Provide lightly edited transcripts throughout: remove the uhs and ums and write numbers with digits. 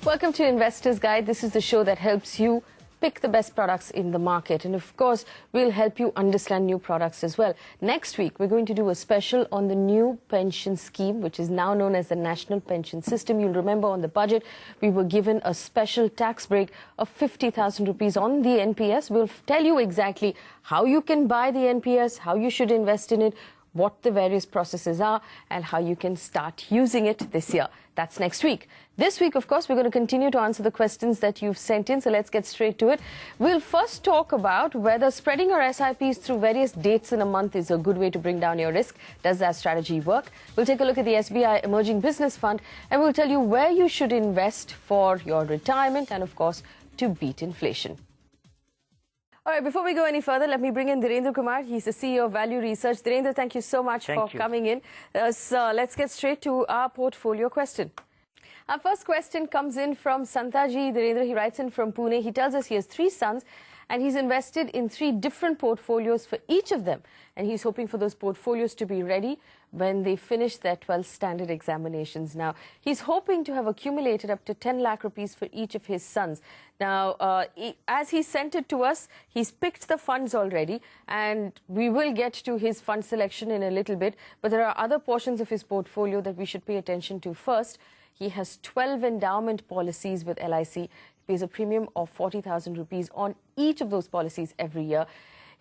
Welcome to Investor's Guide. This is the show that helps you pick the best products in the market. And of course, we'll help you understand new products as well. Next week, we're going to do a special on the new pension scheme, which is now known as the National Pension System. You'll remember on the budget, we were given a special tax break of 50,000 rupees on the NPS. We'll tell you exactly how you can buy the NPS, how you should invest in it, what the various processes are, and how you can start using it this year. That's next week. This week, of course, we're going to continue to answer the questions that you've sent in, so let's get straight to it. We'll first talk about whether spreading your SIPs through various dates in a month is a good way to bring down your risk. Does that strategy work? We'll take a look at the SBI Emerging Business Fund, and we'll tell you where you should invest for your retirement and, of course, to beat inflation. All right, before we go any further, let me bring in Narendra Kumar. He's the CEO of Value Research. Narendra, thank you so much for coming in. So let's get straight to our portfolio question. Our first question comes in from Santaji. Narendra, he writes in from Pune. He tells us he has 3 sons and he's invested in 3 different portfolios for each of them. And he's hoping for those portfolios to be ready when they finish their 12th standard examinations. Now, he's hoping to have accumulated up to 10 lakh rupees for each of his sons. Now, as he sent it to us, he's picked the funds already, and we will get to his fund selection in a little bit. But there are other portions of his portfolio that we should pay attention to first. He has 12 endowment policies with LIC. He pays a premium of 40,000 rupees on each of those policies every year.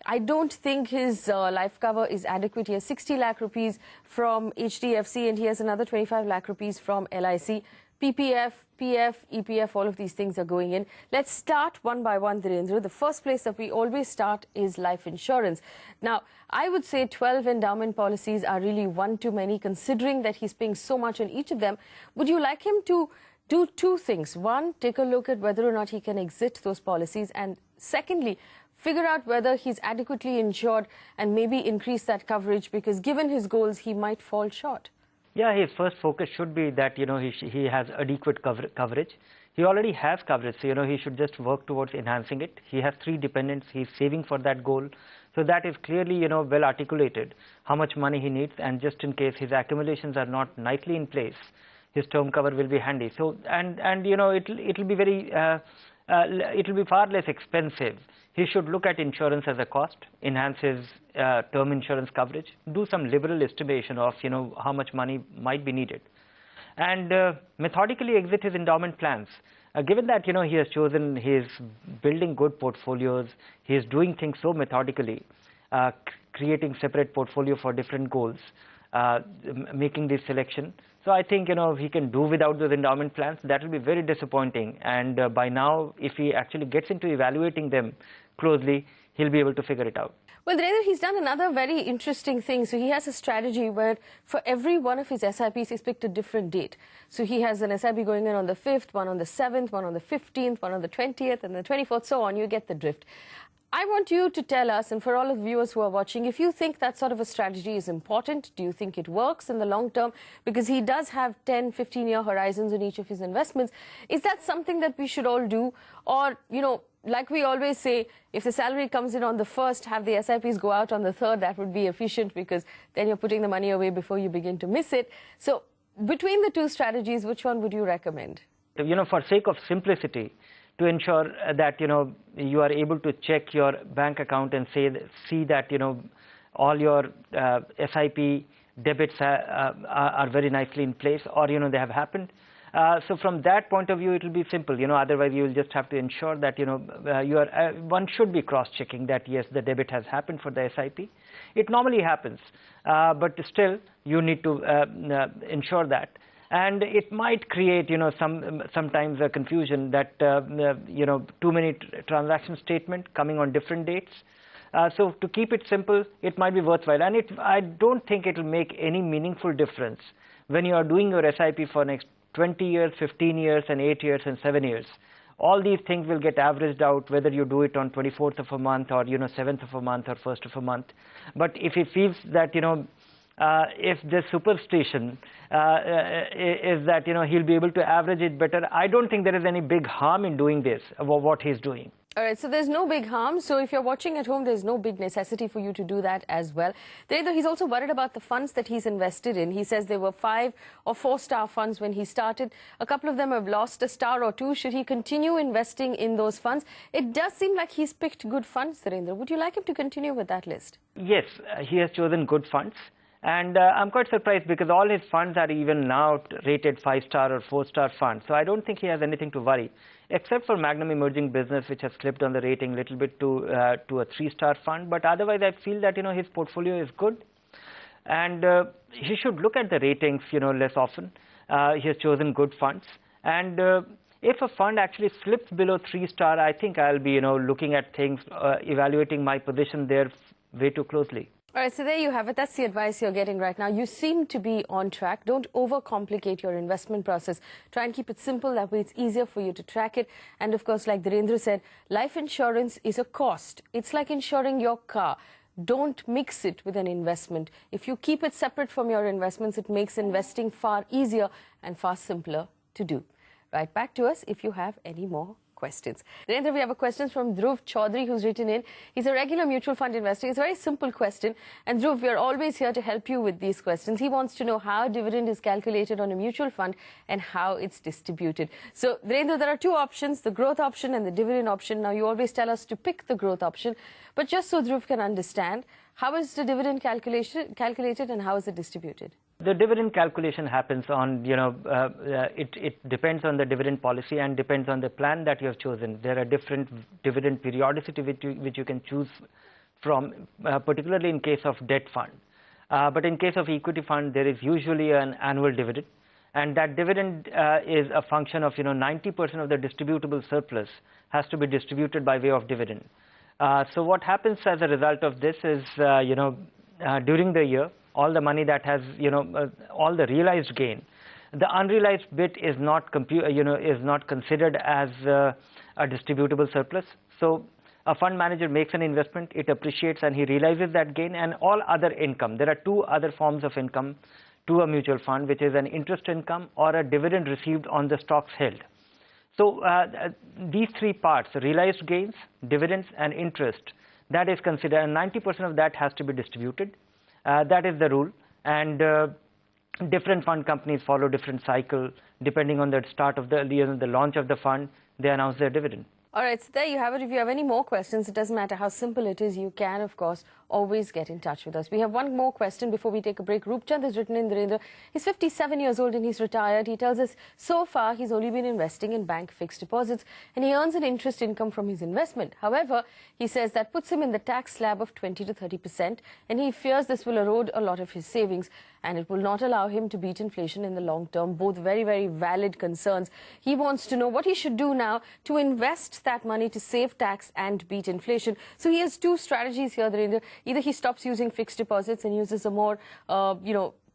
I don't think his life cover is adequate. He has 60 lakh rupees from HDFC and he has another 25 lakh rupees from LIC. PPF, PF, EPF, all of these things are going in. Let's start one by one, Narendra. The first place that we always start is life insurance. Now, I would say 12 endowment policies are really one too many, considering that he's paying so much on each of them. Would you like him to do 2 things? One, take a look at whether or not he can exit those policies. And secondly, figure out whether he's adequately insured and maybe increase that coverage, because given his goals, he might fall short. Yeah, his first focus should be that, he has adequate coverage. He already has coverage, so, he should just work towards enhancing it. He has 3 dependents. He's saving for that goal. So that is clearly, well articulated, how much money he needs. And just in case his accumulations are not nicely in place, his term cover will be handy. So, it'll be very, it'll be far less expensive. He should look at insurance as a cost, enhance his term insurance coverage, do some liberal estimation of, how much money might be needed, and methodically exit his endowment plans. Given that, he has chosen, he is building good portfolios, he is doing things so methodically, creating separate portfolio for different goals, making this selection. So I think, he can do without those endowment plans. That will be very disappointing. And by now, if he actually gets into evaluating them closely, he'll be able to figure it out. Well, Narendra, he's done another very interesting thing. So he has a strategy where for every one of his SIPs, he's picked a different date. So he has an SIP going in on the 5th, one on the 7th, one on the 15th, one on the 20th, and the 24th, so on. You get the drift. I want you to tell us, and for all of the viewers who are watching, if you think that sort of a strategy is important, do you think it works in the long term? Because he does have 10, 15-year horizons in each of his investments. Is that something that we should all do? Or, like we always say, if the salary comes in on the 1st, have the SIPs go out on the 3rd. That would be efficient, because then you're putting the money away before you begin to miss it. So between the 2 strategies, which one would you recommend? For sake of simplicity, to ensure that, you are able to check your bank account and see that, all your SIP debits are very nicely in place, or, they have happened. So from that point of view, it will be simple. Otherwise you will just have to ensure that, one should be cross-checking that, yes, the debit has happened for the SIP. It normally happens, but still you need to ensure that. And it might create, sometimes a confusion that, too many transaction statement coming on different dates. So to keep it simple, it might be worthwhile. And I don't think it will make any meaningful difference when you are doing your SIP for next 20 years, 15 years, and 8 years, and 7 years. All these things will get averaged out, whether you do it on 24th of a month or, 7th of a month or 1st of a month. But if he feels that, if the superstition is that, he'll be able to average it better, I don't think there is any big harm in doing this, what he's doing. All right, so there's no big harm. So if you're watching at home, there's no big necessity for you to do that as well. He's also worried about the funds that he's invested in. He says there were 5 or 4-star funds when he started. A couple of them have lost a star or two. Should he continue investing in those funds? It does seem like he's picked good funds, Narendra. Would you like him to continue with that list? Yes, he has chosen good funds. And I'm quite surprised because all his funds are even now rated 5-star or 4-star funds. So I don't think he has anything to worry, except for Magnum Emerging Business, which has slipped on the rating a little bit to a 3-star fund. But otherwise, I feel that, his portfolio is good. And he should look at the ratings, less often. He has chosen good funds. And if a fund actually slips below 3-star, I think I'll be, looking at things, evaluating my position there way too closely. All right, so there you have it. That's the advice you're getting right now. You seem to be on track. Don't overcomplicate your investment process. Try and keep it simple. That way it's easier for you to track it. And of course, like Narendra said, life insurance is a cost. It's like insuring your car. Don't mix it with an investment. If you keep it separate from your investments, it makes investing far easier and far simpler to do. Write back to us if you have any more questions. Narendra, we have a question from Dhruv Chaudhary who's written in. He's a regular mutual fund investor. It's a very simple question. And Dhruv, we are always here to help you with these questions. He wants to know how dividend is calculated on a mutual fund and how it's distributed. So, Narendra, there are 2 options, the growth option and the dividend option. Now, you always tell us to pick the growth option. But just so Dhruv can understand, how is the dividend calculated and how is it distributed? The dividend calculation happens on, it depends on the dividend policy and depends on the plan that you have chosen. There are different dividend periodicity which you can choose from, particularly in case of debt fund. But in case of equity fund, there is usually an annual dividend. And that dividend is a function of, 90% of the distributable surplus has to be distributed by way of dividend. So what happens as a result of this is, during the year, all the money that has, all the realized gain, the unrealized bit is not considered as a distributable surplus. So a fund manager makes an investment, it appreciates, and he realizes that gain, and all other income. There are 2 other forms of income to a mutual fund, which is an interest income or a dividend received on the stocks held. So these 3 parts, realized gains, dividends, and interest, that is considered, and 90% of that has to be distributed. That is the rule, and different fund companies follow different cycle. Depending on the start of the launch of the fund, they announce their dividend. All right, so there you have it. If you have any more questions, it doesn't matter how simple it is, you can, of course, always get in touch with us. We have one more question before we take a break. Rupchand has written in, Narendra. He's 57 years old and he's retired. He tells us so far he's only been investing in bank fixed deposits and he earns an interest income from his investment. However, he says that puts him in the tax slab of 20 to 30% and he fears this will erode a lot of his savings and it will not allow him to beat inflation in the long term. Both very, very valid concerns. He wants to know what he should do now to invest that money to save tax and beat inflation. So he has 2 strategies here, Narendra. Either he stops using fixed deposits and uses a more,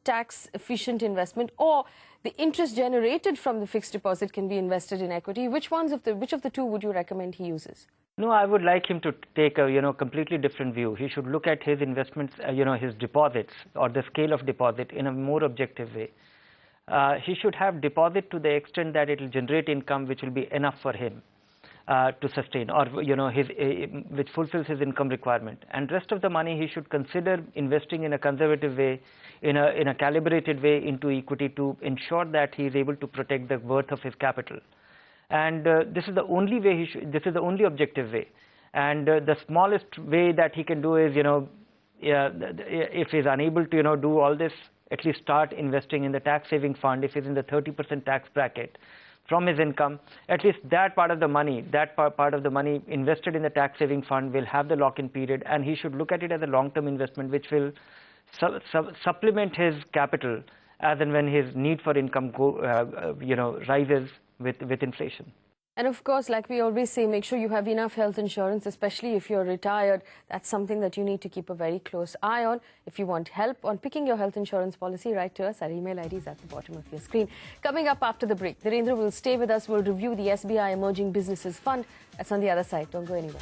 tax-efficient investment, or the interest generated from the fixed deposit can be invested in equity. Which of the 2 would you recommend he uses? No, I would like him to take a completely different view. He should look at his investments, his deposits or the scale of deposit in a more objective way. He should have deposit to the extent that it will generate income which will be enough for him to sustain, or which fulfills his income requirement. And rest of the money he should consider investing in a conservative way, in a calibrated way into equity to ensure that he is able to protect the worth of his capital. And this is the only way this is the only objective way. And the smallest way that he can do is, if he's unable to, do all this, at least start investing in the tax saving fund. If he's in the 30% tax bracket from his income, at least that part of the money, invested in the tax saving fund will have the lock-in period, and he should look at it as a long-term investment which will supplement his capital as and when his need for income rises with inflation. And of course, like we always say, make sure you have enough health insurance, especially if you're retired. That's something that you need to keep a very close eye on. If you want help on picking your health insurance policy, write to us. Our email ID is at the bottom of your screen. Coming up after the break, Narendra will stay with us. We'll review the SBI Emerging Businesses Fund. That's on the other side. Don't go anywhere.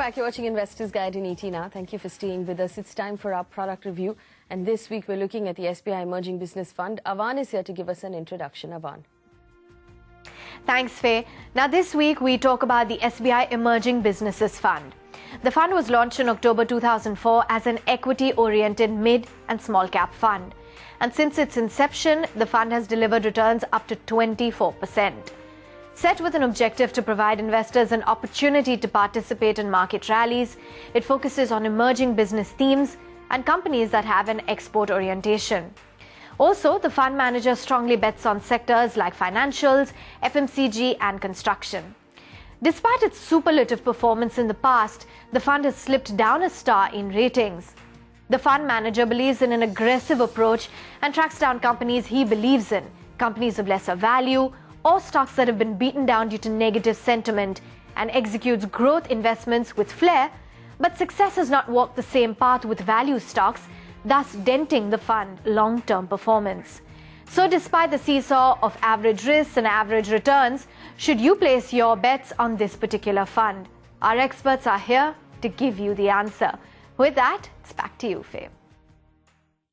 back. You're watching Investors Guide in ET now. Thank you for staying with us. It's time for our product review. And this week we're looking at the SBI Emerging Business Fund. Avan is here to give us an introduction. Avan. Thanks, Faye. Now this week we talk about the SBI Emerging Businesses Fund. The fund was launched in October 2004 as an equity-oriented mid and small cap fund. And since its inception, the fund has delivered returns up to 24%. Set with an objective to provide investors an opportunity to participate in market rallies, it focuses on emerging business themes and companies that have an export orientation. Also, the fund manager strongly bets on sectors like financials, FMCG and construction. Despite its superlative performance in the past, the fund has slipped down a star in ratings. The fund manager believes in an aggressive approach and tracks down companies he believes in, companies of lesser value, or stocks that have been beaten down due to negative sentiment, and executes growth investments with flair, but success has not walked the same path with value stocks, thus denting the fund's long-term performance. So despite the seesaw of average risks and average returns, should you place your bets on this particular fund? Our experts are here to give you the answer. With that, it's back to you, Faye.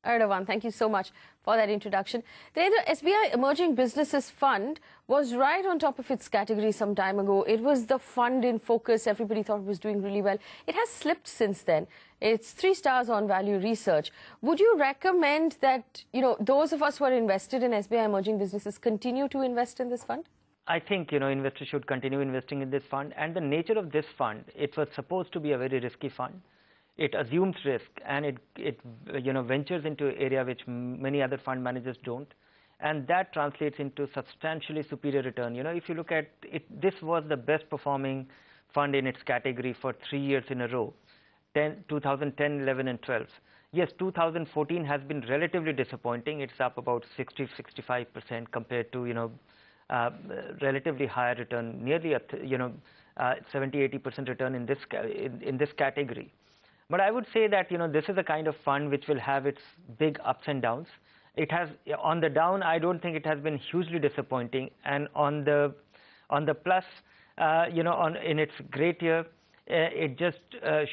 All right, Avan, thank you so much for that introduction. The SBI Emerging Businesses Fund was right on top of its category some time ago. It was the fund in focus. Everybody thought it was doing really well. It has slipped since then. It's 3 stars on value research. Would you recommend that, those of us who are invested in SBI Emerging Businesses continue to invest in this fund? I think, investors should continue investing in this fund. And the nature of this fund, it was supposed to be a very risky fund. It assumes risk and it ventures into an area which many other fund managers don't. And that translates into substantially superior return. If you look at it, this was the best performing fund in its category for 3 years in a row, 2010, 11 and 12. Yes, 2014 has been relatively disappointing. It's up about 60-65% compared to, relatively higher return, nearly 70-80% return in this category. But I would say that this is a kind of fund which will have its big ups and downs. It has on the down. I don't think it has been hugely disappointing, and on the plus, in its great year, it just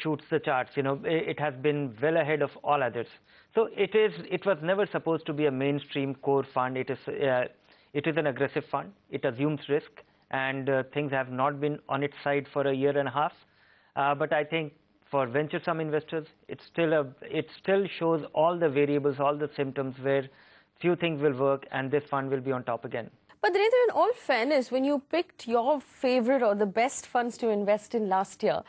shoots the charts. It has been well ahead of all others. So it was never supposed to be a mainstream core fund. It is an aggressive fund. It assumes risk, and things have not been on its side for a year and a half. But I think for venturesome investors, it still shows all the variables, all the symptoms where few things will work, and this fund will be on top again. But Narendra, in all fairness, when you picked your favorite or the best funds to invest in last year,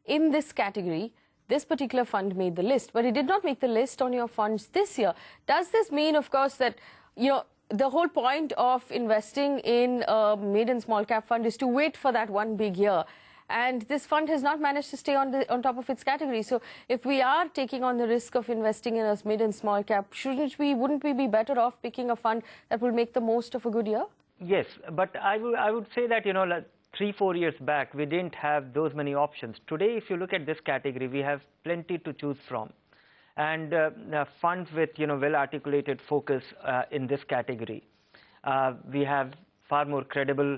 in this category, this particular fund made the list, but it did not make the list on your funds this year. Does this mean, of course, that the whole point of investing in a mid and small cap fund is to wait for that one big year? And this fund has not managed to stay on top of its category. So if we are taking on the risk of investing in a mid and small cap, wouldn't we be better off picking a fund that will make the most of a good year? Yes, but I would say that, like 3-4 years back, we didn't have those many options. Today, if you look at this category, we have plenty to choose from. And funds with, well-articulated focus in this category. We have far more credible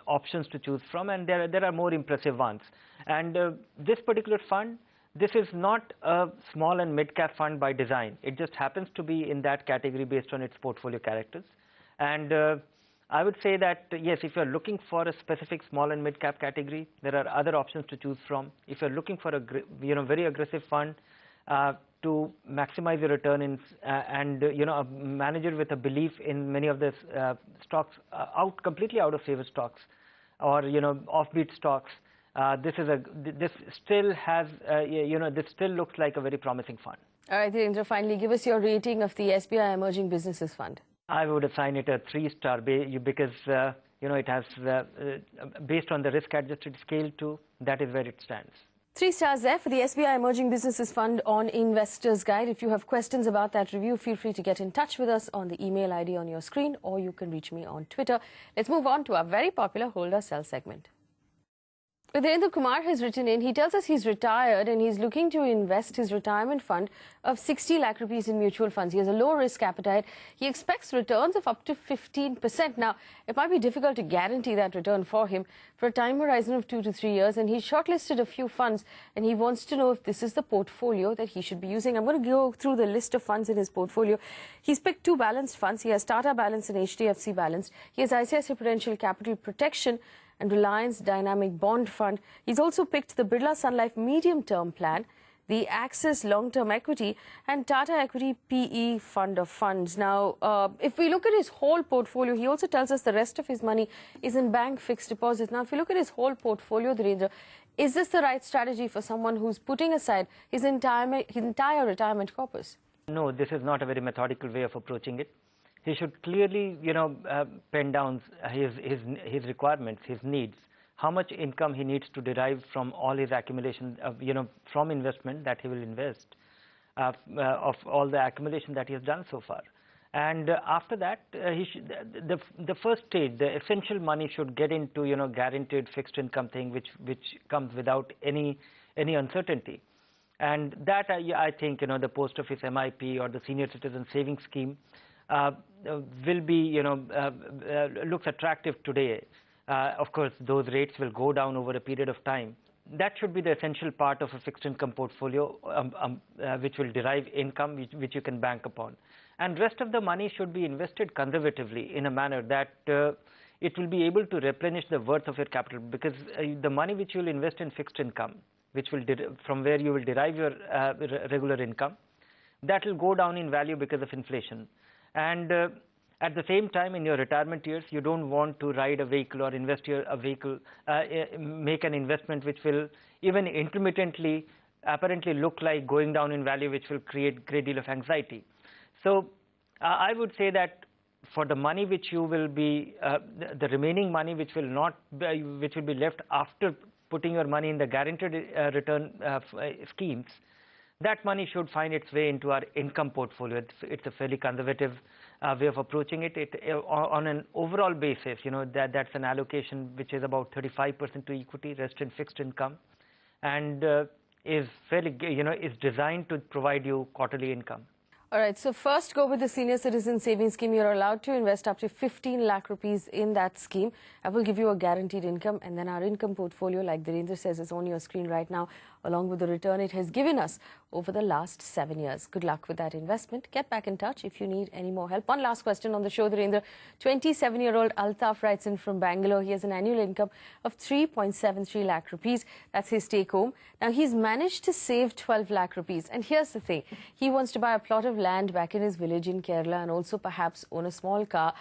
options to choose from, and there are more impressive ones. And this particular fund, this is not a small and mid-cap fund by design. It just happens to be in that category based on its portfolio characters. And I would say that, yes, if you're looking for a specific small and mid-cap category, there are other options to choose from. If you're looking for a very aggressive fund to maximize your return and a manager with a belief in many of the stocks completely out of favor stocks or offbeat stocks, this still looks like a very promising fund. All right, Narendra, finally give us your rating of the SBI Emerging Businesses Fund. I would assign it a 3-star because it has based on the risk-adjusted scale too. That is where it stands. 3 stars there for the SBI Emerging Businesses Fund on Investors Guide. If you have questions about that review, feel free to get in touch with us on the email ID on your screen, or you can reach me on Twitter. Let's move on to our very popular Hold or Sell segment. Narendra Kumar has written in. He tells us he's retired and he's looking to invest his retirement fund of 60 lakh rupees in mutual funds. He has a low risk appetite. He expects returns of up to 15%. Now, it might be difficult to guarantee that return for him for a time horizon of 2 to 3 years. And he's shortlisted a few funds and he wants to know if this is the portfolio that he should be using. I'm going to go through the list of funds in his portfolio. He's picked 2 balanced funds. He has Tata Balanced and HDFC Balanced. He has ICICI Prudential Capital Protection and Reliance Dynamic Bond Fund. He's also picked the Birla Sun Life Medium Term Plan, the Axis Long Term Equity and Tata Equity PE Fund of Funds. Now, if we look at his whole portfolio, he also tells us the rest of his money is in bank fixed deposits. Now, if you look at his whole portfolio, Narendra, is this the right strategy for someone who's putting aside his entire retirement corpus? No, this is not a very methodical way of approaching it. He should clearly, pen down his requirements, his needs, how much income he needs to derive from all his accumulation, from investment that he will invest, of all the accumulation that he has done so far. And after that, the first stage, the essential money should get into, guaranteed fixed income thing, which comes without any uncertainty. And that, I think, the post office MIP or the senior citizen savings scheme will be, looks attractive today. Of course, those rates will go down over a period of time. That should be the essential part of a fixed income portfolio, which will derive income, which you can bank upon. And rest of the money should be invested conservatively in a manner that it will be able to replenish the worth of your capital, because the money which you will invest in fixed income, which will from where you will derive your regular income, that will go down in value because of inflation. And at the same time, in your retirement years, you don't want to ride a vehicle or invest a vehicle, make an investment which will even intermittently apparently look like going down in value, which will create a great deal of anxiety. So I would say that for the money which you will be, the remaining money which will be left after putting your money in the guaranteed return schemes, that money should find its way into our income portfolio. It's a fairly conservative way of approaching it. On an overall basis, that's an allocation which is about 35% to equity, rest in fixed income, and is fairly, is designed to provide you quarterly income. All right, so first go with the senior citizen savings scheme. You're allowed to invest up to 15 lakh rupees in that scheme. I will give you a guaranteed income, and then our income portfolio, like Narendra says, is on your screen right now, along with the return it has given us over the last 7 years. Good luck with that investment. Get back in touch if you need any more help. One last question on the show, Narendra. 27-year-old Altaf writes in from Bangalore. He has an annual income of 3.73 lakh rupees. That's his take home. Now, he's managed to save 12 lakh rupees. And here's the thing. He wants to buy a plot of land back in his village in Kerala and also perhaps own a small car.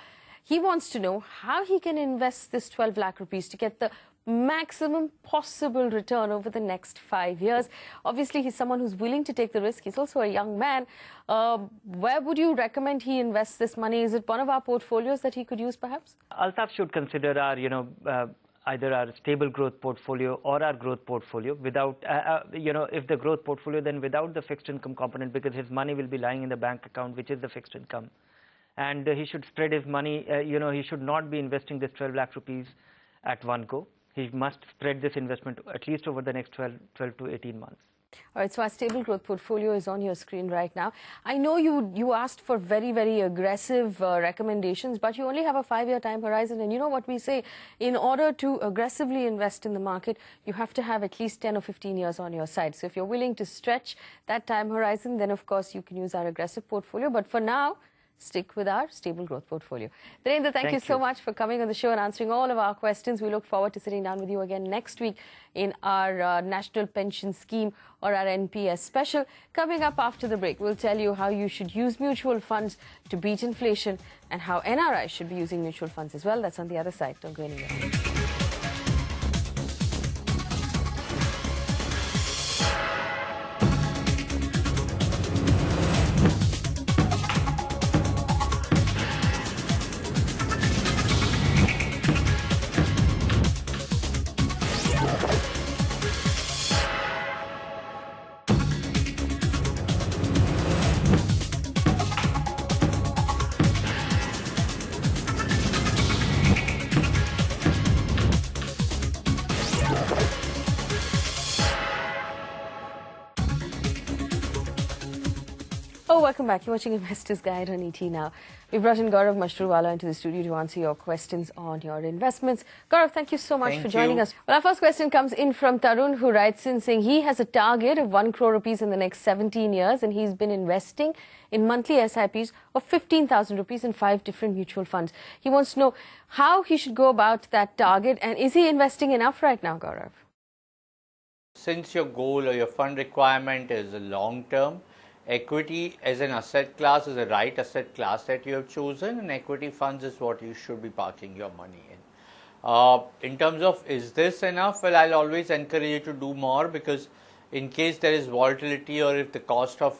He wants to know how he can invest this 12 lakh rupees to get the maximum possible return over the next 5 years. Obviously, he's someone who's willing to take the risk. He's also a young man. Where would you recommend he invests this money? Is it one of our portfolios that he could use, perhaps? Altaf should consider our, either our stable growth portfolio or our growth portfolio without, if the growth portfolio, then without the fixed income component, because his money will be lying in the bank account, which is the fixed income. And he should spread his money, he should not be investing this 12 lakh rupees at one go. He must spread this investment at least over the next 12 to 18 months. All right, so our stable growth portfolio is on your screen right now. I know you asked for very, very aggressive recommendations, but you only have a 5-year time horizon. And you know what we say, in order to aggressively invest in the market, you have to have at least 10 or 15 years on your side. So if you're willing to stretch that time horizon, then of course you can use our aggressive portfolio. But for now, stick with our stable growth portfolio. Narendra, thank you so much for coming on the show and answering all of our questions. We look forward to sitting down with you again next week in our National Pension Scheme or our NPS special. Coming up after the break, we'll tell you how you should use mutual funds to beat inflation and how NRIs should be using mutual funds as well. That's on the other side. Don't go anywhere. Oh, welcome back. You're watching Investor's Guide on ET now. We've brought in Gaurav Mashruwala into the studio to answer your questions on your investments. Gaurav, thank you so much for joining us. Well, our first question comes in from Tarun, who writes in saying he has a target of 1 crore rupees in the next 17 years and he's been investing in monthly SIPs of 15,000 rupees in 5 different mutual funds. He wants to know how he should go about that target and is he investing enough right now, Gaurav? Since your goal or your fund requirement is long term, equity as an asset class is the right asset class that you have chosen, and equity funds is what you should be parking your money in. In terms of is this enough, well, I'll always encourage you to do more, because in case there is volatility or if the cost of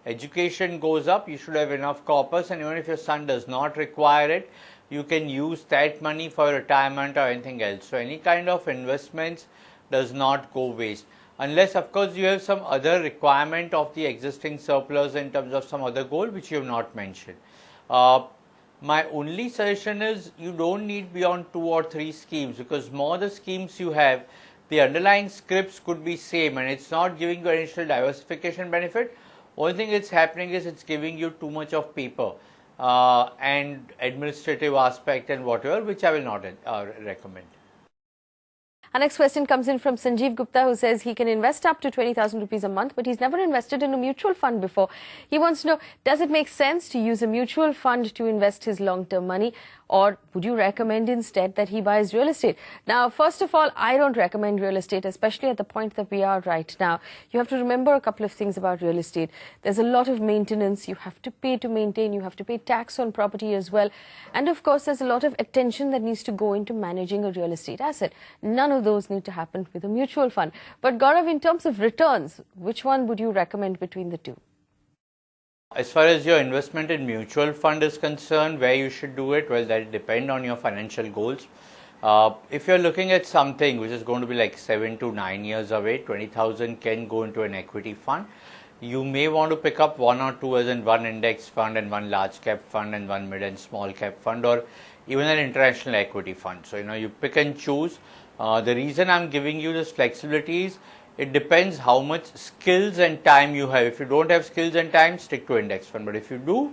education goes up, you should have enough corpus, and even if your son does not require it, you can use that money for retirement or anything else. So any kind of investments does not go waste. Unless, of course, you have some other requirement of the existing surplus in terms of some other goal which you have not mentioned. My only suggestion is you don't need beyond 2 or 3 schemes, because more the schemes you have, the underlying scripts could be same and it's not giving you additional diversification benefit. Only thing it's happening is it's giving you too much of paper and administrative aspect and whatever, which I will not recommend. Our next question comes in from Sanjeev Gupta, who says he can invest up to 20,000 rupees a month, but he's never invested in a mutual fund before. He wants to know, does it make sense to use a mutual fund to invest his long-term money, or would you recommend instead that he buys real estate? Now, first of all, I don't recommend real estate, especially at the point that we are right now. You have to remember a couple of things about real estate. There's a lot of maintenance. You have to pay to maintain. You have to pay tax on property as well. And of course, there's a lot of attention that needs to go into managing a real estate asset. None of those need to happen with a mutual fund. But Gaurav, in terms of returns, which one would you recommend between the two? As far as your investment in mutual fund is concerned, where you should do it, well, that depend on your financial goals. If you're looking at something which is going to be like 7 to 9 years away, 20,000 can go into an equity fund. You may want to pick up 1 or 2, as in 1 index fund and 1 large cap fund and 1 mid and small cap fund, or even an international equity fund. So, you pick and choose. The reason I'm giving you this flexibility is it depends how much skills and time you have. If you don't have skills and time, stick to index fund. But if you do,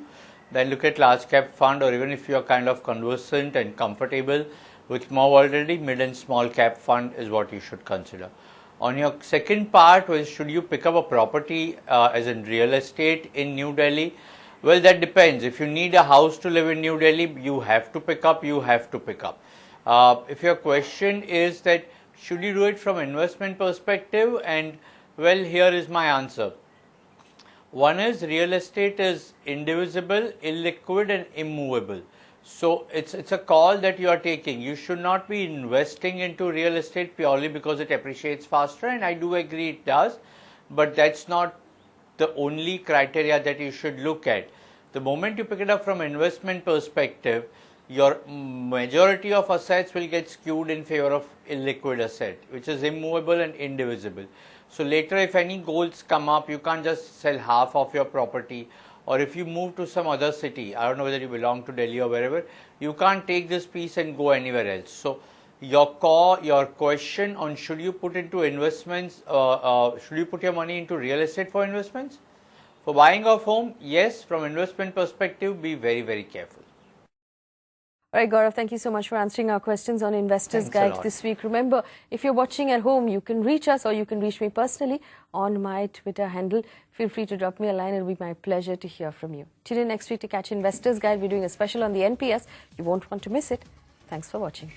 then look at large cap fund, or even if you are kind of conversant and comfortable with more volatility, mid and small cap fund is what you should consider. On your second part, was should you pick up a property as in real estate in New Delhi? Well, that depends. If you need a house to live in New Delhi, you have to pick up. If your question is that should you do it from investment perspective, and well, here is my answer. One is real estate is indivisible, illiquid and immovable. So it's a call that you are taking. You should not be investing into real estate purely because it appreciates faster, and I do agree it does, but that's not the only criteria that you should look at. The moment you pick it up from investment perspective, your majority of assets will get skewed in favor of illiquid asset, which is immovable and indivisible. So later, if any goals come up, you can't just sell half of your property, or if you move to some other city, I don't know whether you belong to Delhi or wherever, you can't take this piece and go anywhere else. So your question on should you put into investments, should you put your money into real estate for investments? For buying of home, yes. From investment perspective, be very, very careful. All right, Gaurav, thank you so much for answering our questions on Investor's Guide this week. Remember, if you're watching at home, you can reach us, or you can reach me personally on my Twitter handle. Feel free to drop me a line. It'll be my pleasure to hear from you. Tune in next week to catch Investor's Guide. We're doing a special on the NPS. You won't want to miss it. Thanks for watching.